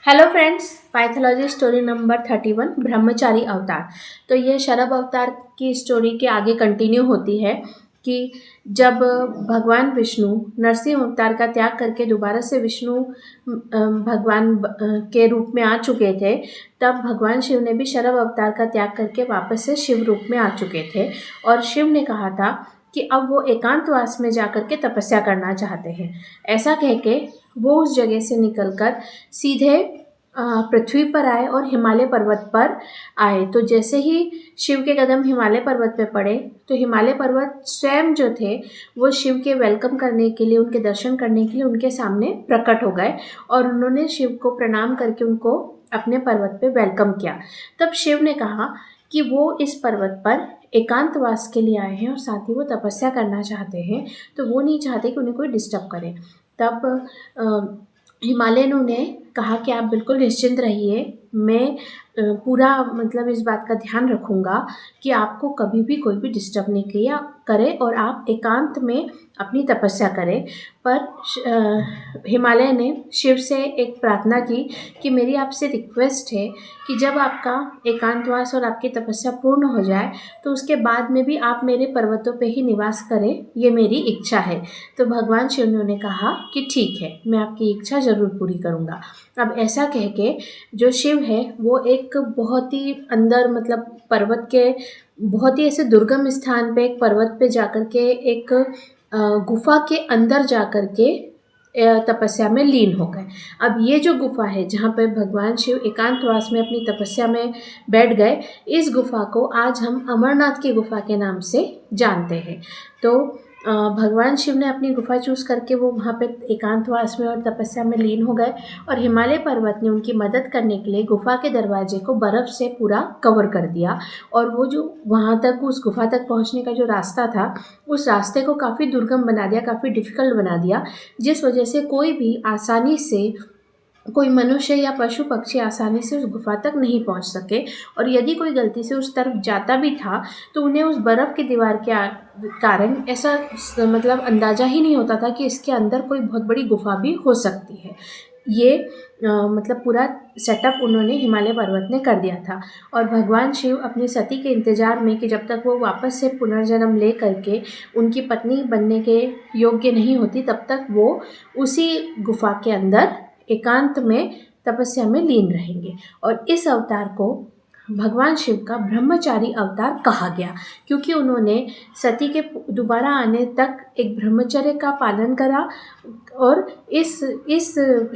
Hello friends, पाइथोलॉजी story number 31 ब्रह्मचारी अवतार। तो ये शरभ अवतार की स्टोरी के आगे कंटिन्यू होती है कि जब भगवान विष्णु नरसिंह अवतार का त्याग करके दोबारा से विष्णु भगवान के रूप में आ चुके थे, तब भगवान शिव ने भी शरभ अवतार का त्याग करके वापस से शिव रूप में आ चुके थे। और शिव ने कहा था कि अब वो एकांतवास में जाकर के तपस्या करना चाहते हैं। ऐसा कह के वो उस जगह से निकलकर सीधे पृथ्वी पर आए और हिमालय पर्वत पर आए। तो जैसे ही शिव के कदम हिमालय पर्वत पे पड़े तो हिमालय पर्वत स्वयं जो थे वो शिव के वेलकम करने के लिए, उनके दर्शन करने के लिए उनके सामने प्रकट हो गए और उन्होंने शिव को प्रणाम करके उनको अपने पर्वत पे वेलकम किया। तब शिव ने कहा कि वो इस पर्वत पर एकांतवास के लिए आए हैं और साथ ही वो तपस्या करना चाहते हैं, तो वो नहीं चाहते कि उन्हें कोई डिस्टर्ब करे। तब हिमालयनों ने कहा कि आप बिल्कुल निश्चिंत रहिए, मैं पूरा मतलब इस बात का ध्यान रखूँगा कि आपको कभी भी कोई भी डिस्टर्ब नहीं किया करे और आप एकांत में अपनी तपस्या करें। पर हिमालय ने शिव से एक प्रार्थना की कि मेरी आपसे रिक्वेस्ट है कि जब आपका एकांतवास और आपकी तपस्या पूर्ण हो जाए तो उसके बाद में भी आप मेरे पर्वतों पे ही निवास करें, ये मेरी इच्छा है। तो भगवान शिव ने उन्हें कहा कि ठीक है, मैं आपकी इच्छा ज़रूर पूरी करूँगा। अब ऐसा कह के जो शिव है वो एक बहुत ही अंदर मतलब पर्वत के बहुत ही ऐसे दुर्गम स्थान पे एक पर्वत पे जाकर के एक गुफा के अंदर जाकर के तपस्या में लीन हो गए। अब ये जो गुफा है जहाँ पर भगवान शिव एकांतवास में अपनी तपस्या में बैठ गए, इस गुफा को आज हम अमरनाथ की गुफा के नाम से जानते हैं। तो भगवान शिव ने अपनी गुफा चूज़ करके वो वहाँ पे एकांतवास में और तपस्या में लीन हो गए और हिमालय पर्वत ने उनकी मदद करने के लिए गुफा के दरवाजे को बर्फ़ से पूरा कवर कर दिया। और वो जो वहाँ तक उस गुफा तक पहुँचने का जो रास्ता था, उस रास्ते को काफ़ी दुर्गम बना दिया, काफ़ी डिफ़िकल्ट बना दिया, जिस वजह से कोई भी आसानी से, कोई मनुष्य या पशु पक्षी आसानी से उस गुफा तक नहीं पहुंच सके। और यदि कोई गलती से उस तरफ जाता भी था तो उन्हें उस बर्फ़ की दीवार के कारण ऐसा मतलब अंदाज़ा ही नहीं होता था कि इसके अंदर कोई बहुत बड़ी गुफा भी हो सकती है। ये मतलब पूरा सेटअप उन्होंने हिमालय पर्वत ने कर दिया था। और भगवान शिव अपनी सती के इंतज़ार में कि जब तक वो वापस से पुनर्जन्म ले करके उनकी पत्नी बनने के योग्य नहीं होती, तब तक वो उसी गुफा के अंदर एकांत में तपस्या में लीन रहेंगे। और इस अवतार को भगवान शिव का ब्रह्मचारी अवतार कहा गया, क्योंकि उन्होंने सती के दोबारा आने तक एक ब्रह्मचर्य का पालन करा और इस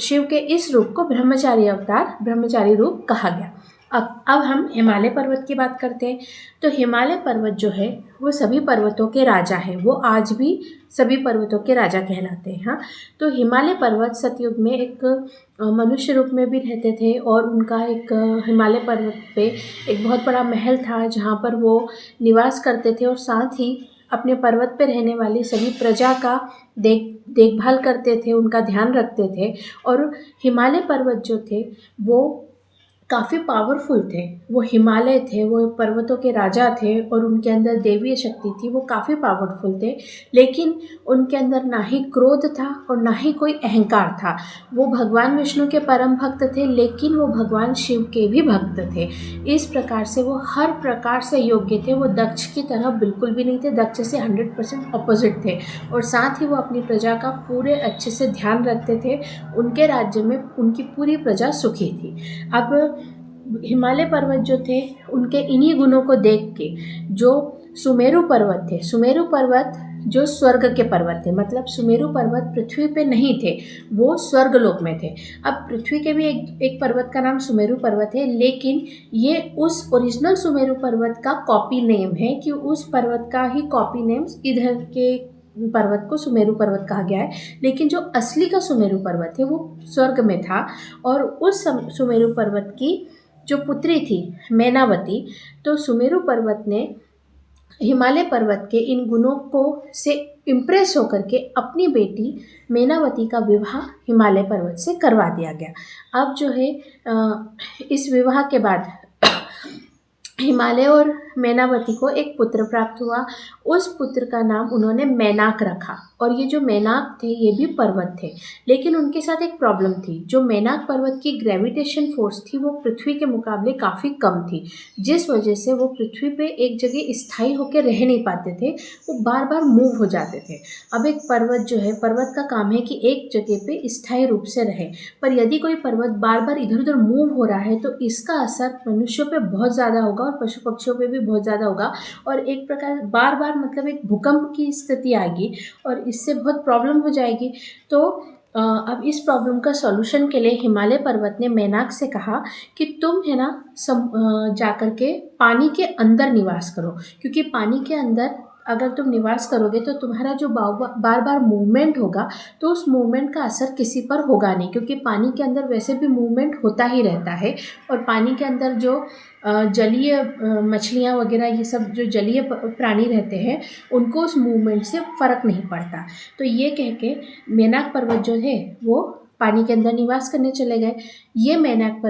शिव के इस रूप को ब्रह्मचारी अवतार, ब्रह्मचारी रूप कहा गया। अब हम हिमालय पर्वत की बात करते हैं। तो हिमालय पर्वत जो है वो सभी पर्वतों के राजा हैं, वो आज भी सभी पर्वतों के राजा कहलाते हैं। हाँ, तो हिमालय पर्वत सतयुग में एक मनुष्य रूप में भी रहते थे और उनका एक हिमालय पर्वत पे एक बहुत बड़ा महल था जहाँ पर वो निवास करते थे और साथ ही अपने पर्वत पे रहने वाली सभी प्रजा का देखभाल करते थे, उनका ध्यान रखते थे। और हिमालय पर्वत जो थे वो काफ़ी पावरफुल थे, वो हिमालय थे, वो पर्वतों के राजा थे और उनके अंदर दैवीय शक्ति थी, वो काफ़ी पावरफुल थे। लेकिन उनके अंदर ना ही क्रोध था और ना ही कोई अहंकार था। वो भगवान विष्णु के परम भक्त थे, लेकिन वो भगवान शिव के भी भक्त थे। इस प्रकार से वो हर प्रकार से योग्य थे। वो दक्ष की तरह बिल्कुल भी नहीं थे, दक्ष से 100% अपोजिट थे। और साथ ही वो अपनी प्रजा का पूरे अच्छे से ध्यान रखते थे। उनके राज्य में उनकी पूरी प्रजा सुखी थी। अब हिमालय पर्वत जो थे उनके इन्हीं गुणों को देख के जो सुमेरु पर्वत थे, सुमेरु पर्वत जो स्वर्ग के पर्वत थे, मतलब सुमेरु पर्वत पृथ्वी पे नहीं थे, वो स्वर्गलोक में थे। अब पृथ्वी के भी एक पर्वत का नाम सुमेरु पर्वत है, लेकिन ये उस ओरिजिनल सुमेरु पर्वत का कॉपी नेम है कि उस पर्वत का ही कॉपी नेम इधर के पर्वत को सुमेरु पर्वत कहा गया है। लेकिन जो असली का सुमेरु पर्वत है वो स्वर्ग में था। और उस सुमेरु पर्वत की जो पुत्री थी मैनावती, तो सुमेरु पर्वत ने हिमालय पर्वत के इन गुणों को से इम्प्रेस होकर के अपनी बेटी मैनावती का विवाह हिमालय पर्वत से करवा दिया गया। अब जो है इस विवाह के बाद हिमालय और मैनावती को एक पुत्र प्राप्त हुआ उस पुत्र का नाम उन्होंने मैनाक रखा। और ये जो मैनाक थे ये भी पर्वत थे, लेकिन उनके साथ एक प्रॉब्लम थी। जो मैनाक पर्वत की ग्रेविटेशन फोर्स थी वो पृथ्वी के मुकाबले काफ़ी कम थी, जिस वजह से वो पृथ्वी पे एक जगह स्थायी होकर रह नहीं पाते थे, वो बार बार मूव हो जाते थे। अब एक पर्वत जो है, पर्वत का काम है कि एक जगह पे स्थायी रूप से रहे, पर यदि कोई पर्वत बार बार इधर उधर मूव हो रहा है तो इसका असर मनुष्यों पे बहुत ज़्यादा होगा और पशु पक्षियों पे भी बहुत ज़्यादा होगा, और एक प्रकार बार बार मतलब एक भूकंप की स्थिति आएगी और इससे बहुत प्रॉब्लम हो जाएगी। तो अब इस प्रॉब्लम का सॉल्यूशन के लिए हिमालय पर्वत ने मैनाक से कहा कि तुम है ना जाकर के पानी के अंदर निवास करो, क्योंकि पानी के अंदर अगर तुम निवास करोगे तो तुम्हारा जो बार बार मूवमेंट होगा तो उस मूवमेंट का असर किसी पर होगा नहीं, क्योंकि पानी के अंदर वैसे भी मूवमेंट होता ही रहता है। और पानी के अंदर जो जलीय मछलियाँ वगैरह ये सब जो जलीय प्राणी रहते हैं उनको उस मूवमेंट से फ़र्क नहीं पड़ता। तो ये कह के मैनाक पर्वत जो है वो पानी के अंदर निवास करने चले गए। ये मैनाक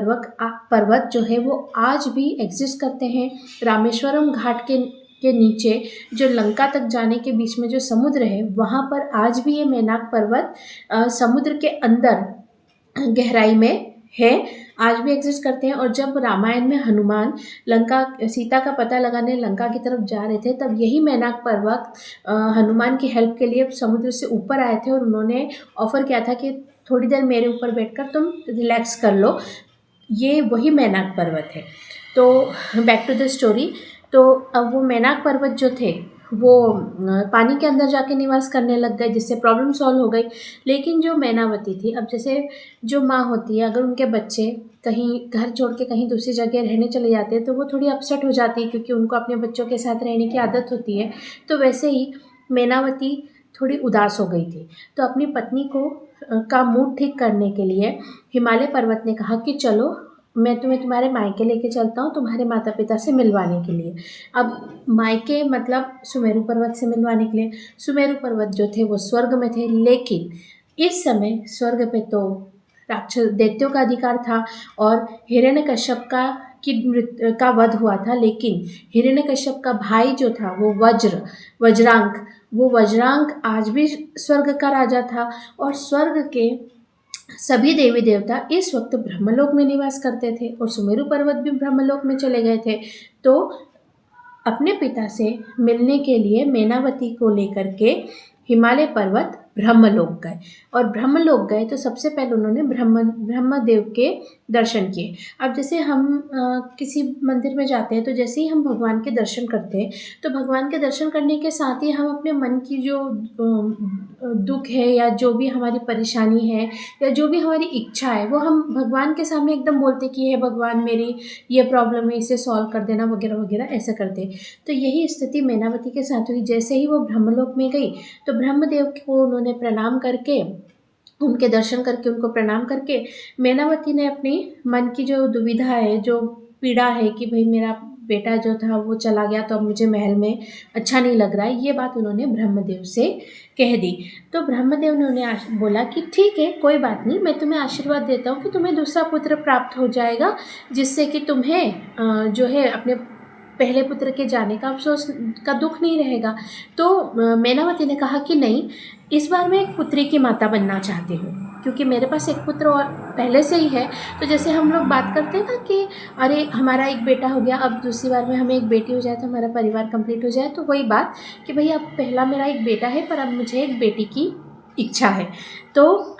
पर्वत जो है वो आज भी एग्जिस्ट करते हैं। रामेश्वरम घाट के नीचे जो लंका तक जाने के बीच में जो समुद्र है वहाँ पर आज भी ये मैनाक पर्वत समुद्र के अंदर गहराई में है, आज भी एग्जिस्ट करते हैं। और जब रामायण में हनुमान सीता का पता लगाने लंका की तरफ जा रहे थे तब यही मैनाक पर्वत हनुमान की हेल्प के लिए समुद्र से ऊपर आए थे और उन्होंने ऑफर किया था कि थोड़ी देर मेरे ऊपर बैठकर तुम रिलैक्स कर लो। ये वही मैनाक पर्वत है। तो बैक टू द स्टोरी। तो अब वो मैनाक पर्वत जो थे वो पानी के अंदर जाके निवास करने लग गए, जिससे प्रॉब्लम सॉल्व हो गई। लेकिन जो मैनावती थी, अब जैसे जो माँ होती है अगर उनके बच्चे कहीं घर छोड़ के कहीं दूसरी जगह रहने चले जाते हैं तो वो थोड़ी अपसेट हो जाती है, क्योंकि उनको अपने बच्चों के साथ रहने की आदत होती है। तो वैसे ही मैनावती थोड़ी उदास हो गई थी। तो अपनी पत्नी को का मूड ठीक करने के लिए हिमालय पर्वत ने कहा कि चलो मैं तुम्हें तुम्हारे मायके लेके चलता हूँ तुम्हारे माता पिता से मिलवाने के लिए। अब मायके मतलब सुमेरु पर्वत से मिलवाने के लिए। सुमेरु पर्वत जो थे वो स्वर्ग में थे, लेकिन इस समय स्वर्ग पे तो राक्षस दैत्यों का अधिकार था और हिरण्यकश्यप का वध हुआ था। लेकिन हिरण्यकश्यप का भाई जो था वो वज्रांक आज भी स्वर्ग का राजा था। और स्वर्ग के सभी देवी देवता इस वक्त ब्रह्मलोक में निवास करते थे और सुमेरु पर्वत भी ब्रह्मलोक में चले गए थे। तो अपने पिता से मिलने के लिए मैनावती को लेकर के हिमालय पर्वत ब्रह्मलोक गए। और ब्रह्मलोक गए तो सबसे पहले उन्होंने ब्रह्मदेव के दर्शन किए। अब जैसे हम किसी मंदिर में जाते हैं तो जैसे ही हम भगवान के दर्शन करते हैं तो भगवान के दर्शन करने के साथ ही हम अपने मन की जो दुख है या जो भी हमारी परेशानी है या जो भी हमारी इच्छा है वो हम भगवान के सामने एकदम बोलते कि हे भगवान मेरी ये प्रॉब्लम है, इसे सॉल्व कर देना वगैरह वगैरह ऐसा करते। तो यही स्थिति मैनावती के साथ हुई। जैसे ही वो ब्रह्मलोक में गई तो ब्रह्मदेव को उन्होंने प्रणाम करके, उनके दर्शन करके, उनको प्रणाम करके मैनावती ने अपनी मन की जो दुविधा है, जो पीड़ा है कि भाई मेरा बेटा जो था वो चला गया तो अब मुझे महल में अच्छा नहीं लग रहा है, ये बात उन्होंने ब्रह्मदेव से कह दी। तो ब्रह्मदेव ने उन्हें बोला कि ठीक है कोई बात नहीं, मैं तुम्हें आशीर्वाद देता हूँ कि तुम्हें दूसरा पुत्र प्राप्त हो जाएगा, जिससे कि तुम्हें जो है अपने पहले पुत्र के जाने का अफसोस का दुख नहीं रहेगा। तो मैनावती ने कहा कि नहीं, इस बार मैं एक पुत्री की माता बनना चाहती हूँ, क्योंकि मेरे पास एक पुत्र और पहले से ही है। तो जैसे हम लोग बात करते हैं ना कि अरे हमारा एक बेटा हो गया, अब दूसरी बार में हमें एक बेटी हो जाए तो हमारा परिवार कंप्लीट हो जाए, तो वही बात कि भाई अब पहला मेरा एक बेटा है पर अब मुझे एक बेटी की इच्छा है। तो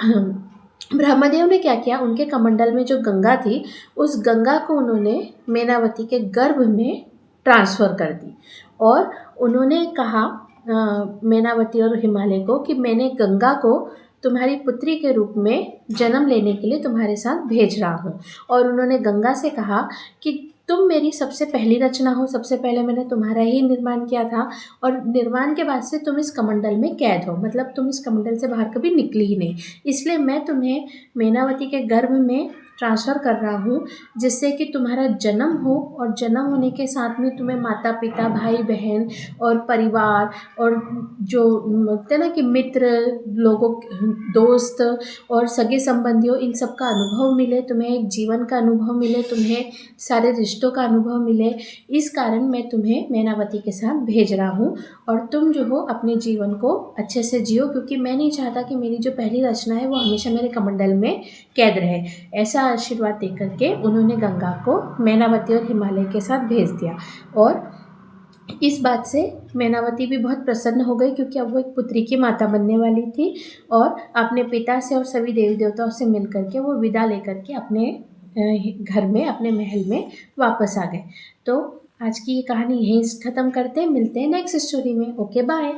ब्रह्मदेव ने क्या किया, उनके कमंडल में जो गंगा थी उस गंगा को उन्होंने मैनावती के गर्भ में ट्रांसफ़र कर दी और उन्होंने कहा मैनावती और हिमालय को कि मैंने गंगा को तुम्हारी पुत्री के रूप में जन्म लेने के लिए तुम्हारे साथ भेज रहा हूँ। और उन्होंने गंगा से कहा कि तुम मेरी सबसे पहली रचना हो, सबसे पहले मैंने तुम्हारा ही निर्माण किया था और निर्माण के बाद से तुम इस कमंडल में कैद हो, मतलब तुम इस कमंडल से बाहर कभी निकली ही नहीं, इसलिए मैं तुम्हें मैनावती के गर्भ में ट्रांसफ़र कर रहा हूँ, जिससे कि तुम्हारा जन्म हो और जन्म होने के साथ में तुम्हें माता-पिता, भाई-बहन और परिवार और जो होते हैं ना कि मित्र लोगों दोस्त और सगे-संबंधियों, इन सब का अनुभव मिले, तुम्हें एक जीवन का अनुभव मिले, तुम्हें सारे रिश्तों का अनुभव मिले। इस कारण मैं तुम्हें मैनावती के साथ भेज रहा हूँ और तुम जो हो अपने जीवन को अच्छे से जियो, क्योंकि मैं नहीं चाहता कि मेरी जो पहली रचना है वो हमेशा मेरे कमंडल में कैद रहे। ऐसा आशीर्वाद दे करके उन्होंने गंगा को मैनावती और हिमालय के साथ भेज दिया। और इस बात से मैनावती भी बहुत प्रसन्न हो गई, क्योंकि अब वो एक पुत्री की माता बनने वाली थी और अपने पिता से और सभी देवी देवताओं से मिल करके वो विदा लेकर के अपने घर में, अपने महल में वापस आ गए। तो आज की ये कहानी यहीं ख़त्म करते हैं, मिलते हैं नेक्स्ट स्टोरी में। Okay bye.